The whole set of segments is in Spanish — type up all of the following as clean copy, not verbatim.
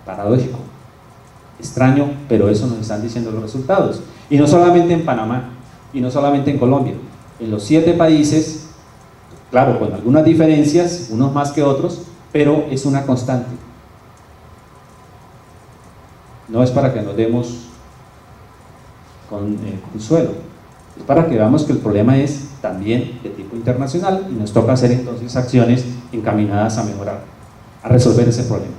Paradójico, extraño, pero eso nos están diciendo los resultados. Y no solamente en Panamá, y no solamente en Colombia, en los 7 países, claro, con algunas diferencias, unos más que otros, pero es una constante. No es para que nos demos con consuelo, es para que veamos que el problema es también de tipo internacional y nos toca hacer entonces acciones encaminadas a mejorar, a resolver ese problema.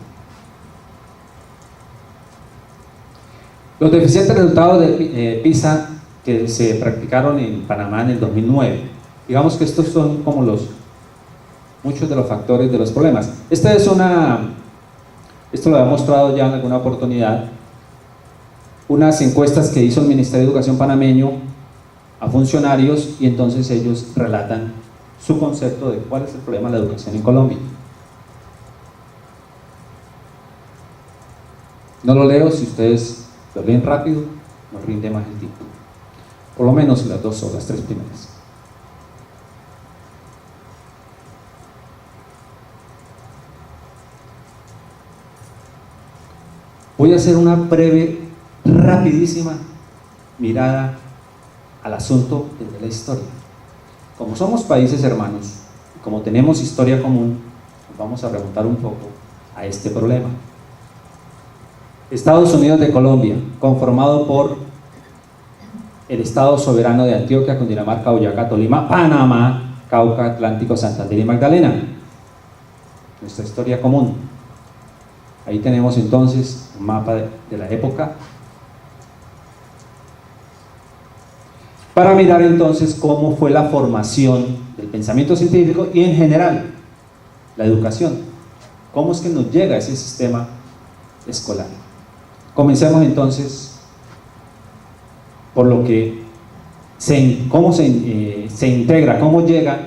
Los deficientes resultados de PISA que se practicaron en Panamá en el 2009, digamos que estos son como muchos de los factores de los problemas. Esto lo he mostrado ya en alguna oportunidad, unas encuestas que hizo el Ministerio de Educación panameño a funcionarios, y entonces ellos relatan su concepto de cuál es el problema de la educación en Colombia. No lo leo, si ustedes lo leen rápido, nos rinde más el tiempo. Por lo menos las 2 o las 3 primeras. Voy a hacer una breve, rapidísima mirada al asunto desde la historia. Como somos países hermanos, y como tenemos historia común, nos vamos a remontar un poco a este problema. Estados Unidos de Colombia, conformado por el Estado soberano de Antioquia, Cundinamarca, Boyacá, Tolima, Panamá, Cauca, Atlántico, Santander y Magdalena. Nuestra historia común. Ahí tenemos entonces un mapa de la época, para mirar entonces cómo fue la formación del pensamiento científico y en general la educación, cómo es que nos llega ese sistema escolar. Comencemos entonces por lo que cómo se integra, cómo llega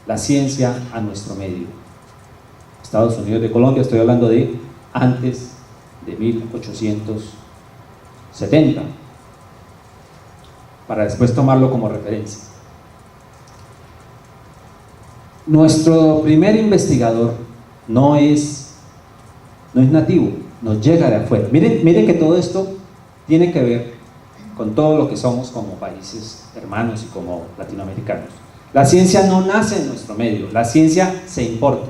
la ciencia a nuestro medio. Estados Unidos de Colombia, estoy hablando de antes de 1870, para después tomarlo como referencia. Nuestro primer investigador no es nativo, nos llega de afuera. Miren que todo esto tiene que ver con todo lo que somos como países hermanos y como latinoamericanos. La ciencia no nace en nuestro medio, la ciencia se importa.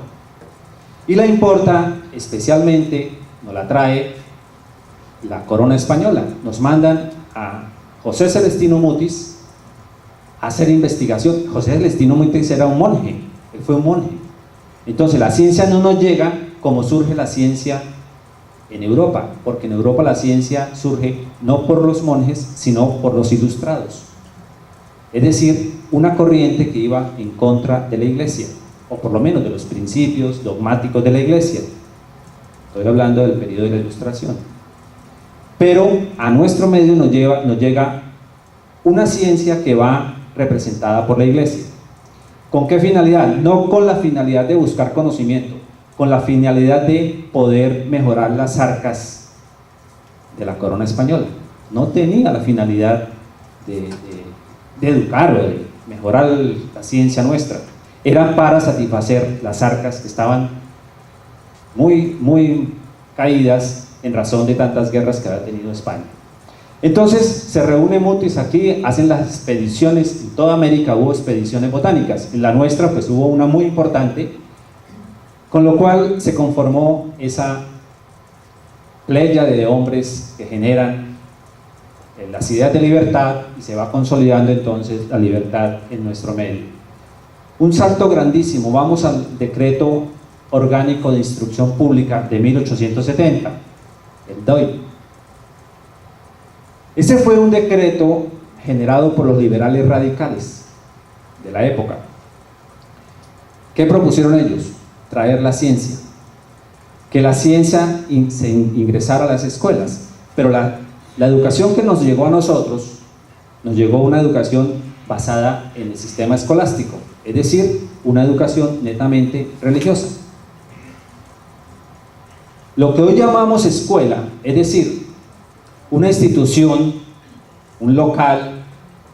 Y la importa especialmente, nos la trae la corona española. Nos mandan a José Celestino Mutis a hacer investigación. José Celestino Mutis era un monje, él fue un monje. Entonces la ciencia no nos llega como surge la ciencia en Europa, porque en Europa la ciencia surge no por los monjes, sino por los ilustrados. Es decir, una corriente que iba en contra de la iglesia, o por lo menos de los principios dogmáticos de la iglesia. Estoy hablando del periodo de la Ilustración. Pero a nuestro medio nos llega una ciencia que va representada por la iglesia. ¿Con qué finalidad? No con la finalidad de buscar conocimiento, con la finalidad de poder mejorar las arcas de la corona española. No tenía la finalidad de educar o de mejorar la ciencia nuestra. Era para satisfacer las arcas que estaban muy caídas en razón de tantas guerras que había tenido España. Entonces se reúne Mutis aquí, hacen las expediciones. En toda América hubo expediciones botánicas, en la nuestra pues hubo una muy importante, con lo cual se conformó esa pléyade de hombres que generan las ideas de libertad, y se va consolidando entonces la libertad en nuestro medio. Un salto grandísimo, vamos al decreto orgánico de instrucción pública de 1870, el DOI. Ese fue un decreto generado por los liberales radicales de la época. ¿Qué propusieron ellos? Traer la ciencia, que la ciencia se ingresara a las escuelas, pero la educación que nos llegó a nosotros, nos llegó una educación basada en el sistema escolástico, es decir, una educación netamente religiosa. Lo que hoy llamamos escuela, es decir, una institución, un local,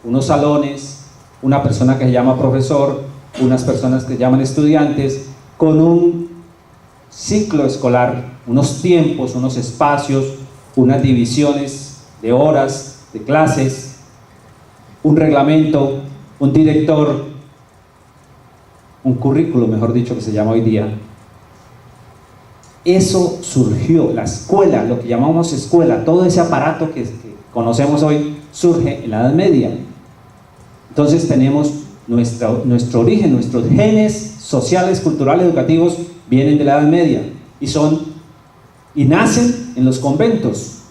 unos salones, una persona que se llama profesor, unas personas que se llaman estudiantes, con un ciclo escolar, unos tiempos, unos espacios, unas divisiones de horas, de clases, un reglamento, un director, un currículo, mejor dicho, que se llama hoy día. Eso surgió, la escuela, lo que llamamos escuela, todo ese aparato que conocemos hoy, surge en la Edad Media. Entonces tenemos nuestro origen, nuestros genes sociales, culturales, educativos, vienen de la Edad Media y nacen en los conventos.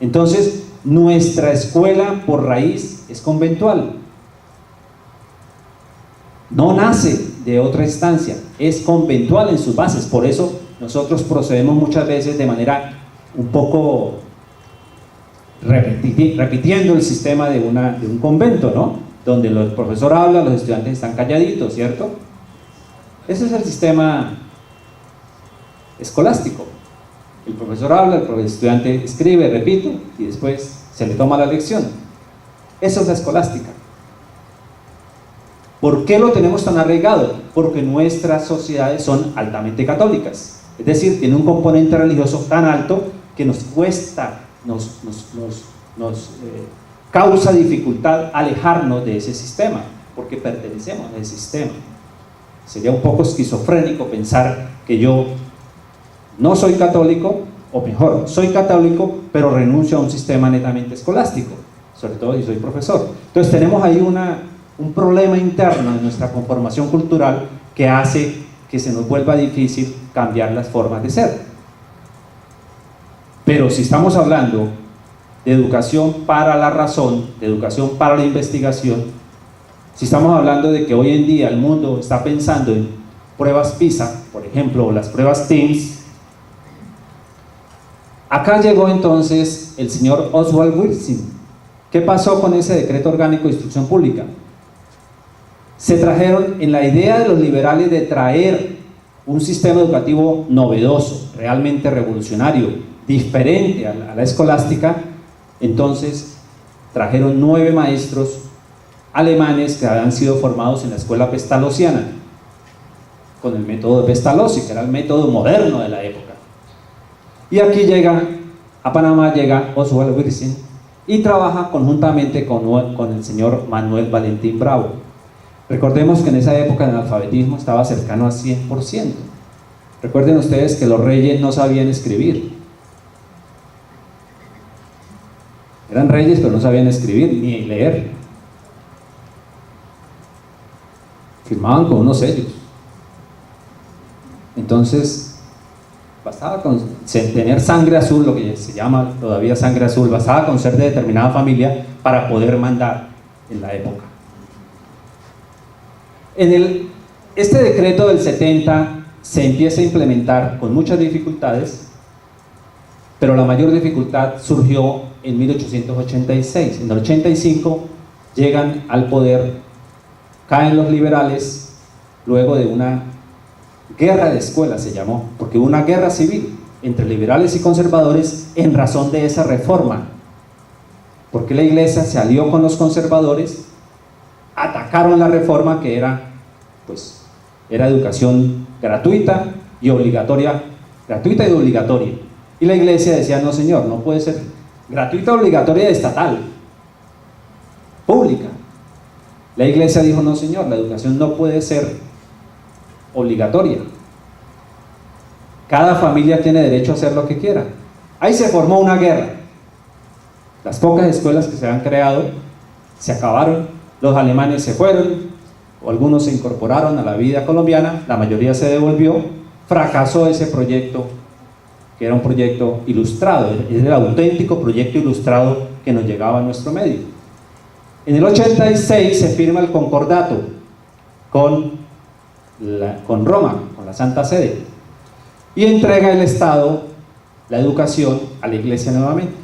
Entonces, nuestra escuela por raíz es conventual. No nace de otra instancia, es conventual en sus bases. Por eso nosotros procedemos muchas veces de manera un poco repitiendo el sistema de un convento, ¿no? Donde el profesor habla, los estudiantes están calladitos, ¿cierto? Ese es el sistema escolástico. El profesor habla, el estudiante escribe, repite, y después se le toma la lección. Eso es la escolástica. ¿Por qué lo tenemos tan arraigado? Porque nuestras sociedades son altamente católicas. Es decir, tiene un componente religioso tan alto que nos cuesta, nos causa dificultad alejarnos de ese sistema, porque pertenecemos a ese sistema. Sería un poco esquizofrénico pensar que yo no soy católico, o mejor, soy católico, pero renuncio a un sistema netamente escolástico, sobre todo si soy profesor. Entonces tenemos ahí un problema interno en nuestra conformación cultural que hace que se nos vuelva difícil cambiar las formas de ser. Pero si estamos hablando de educación para la razón, de educación para la investigación, si estamos hablando de que hoy en día el mundo está pensando en pruebas PISA, por ejemplo, o las pruebas TIMSS, acá llegó entonces el señor Oswald Wilson. ¿Qué pasó con ese decreto orgánico de instrucción pública? Se trajeron en la idea de los liberales de traer un sistema educativo novedoso, realmente revolucionario, diferente a la escolástica. Entonces trajeron 9 maestros alemanes que habían sido formados en la escuela pestalozziana con el método de Pestalozzi, que era el método moderno de la época. Y aquí a Panamá llega Oswald Wilson y trabaja conjuntamente con el señor Manuel Valentín Bravo. Recordemos que en esa época el analfabetismo estaba cercano al 100%. Recuerden ustedes que los reyes no sabían escribir. Eran reyes, pero no sabían escribir ni leer. Firmaban con unos sellos. Entonces, bastaba con tener sangre azul, lo que se llama todavía sangre azul, bastaba con ser de determinada familia para poder mandar en la época. Este decreto del 70 se empieza a implementar con muchas dificultades, pero la mayor dificultad surgió en 1886. En el 85 llegan al poder, caen los liberales, luego de una guerra de escuelas se llamó, porque hubo una guerra civil entre liberales y conservadores en razón de esa reforma, porque la iglesia se alió con los conservadores, atacaron la reforma que era educación gratuita y obligatoria, y la iglesia decía: no señor, no puede ser gratuita, obligatoria y estatal, pública. La iglesia dijo: no señor, la educación no puede ser obligatoria, cada familia tiene derecho a hacer lo que quiera. Ahí se formó una guerra, las pocas escuelas que se habían creado se acabaron, los alemanes se fueron, o algunos se incorporaron a la vida colombiana, la mayoría se devolvió, fracasó ese proyecto, que era un proyecto ilustrado, era el auténtico proyecto ilustrado que nos llegaba a nuestro medio. En el 86 se firma el concordato con Roma, con la Santa Sede, y entrega el Estado la educación a la iglesia nuevamente.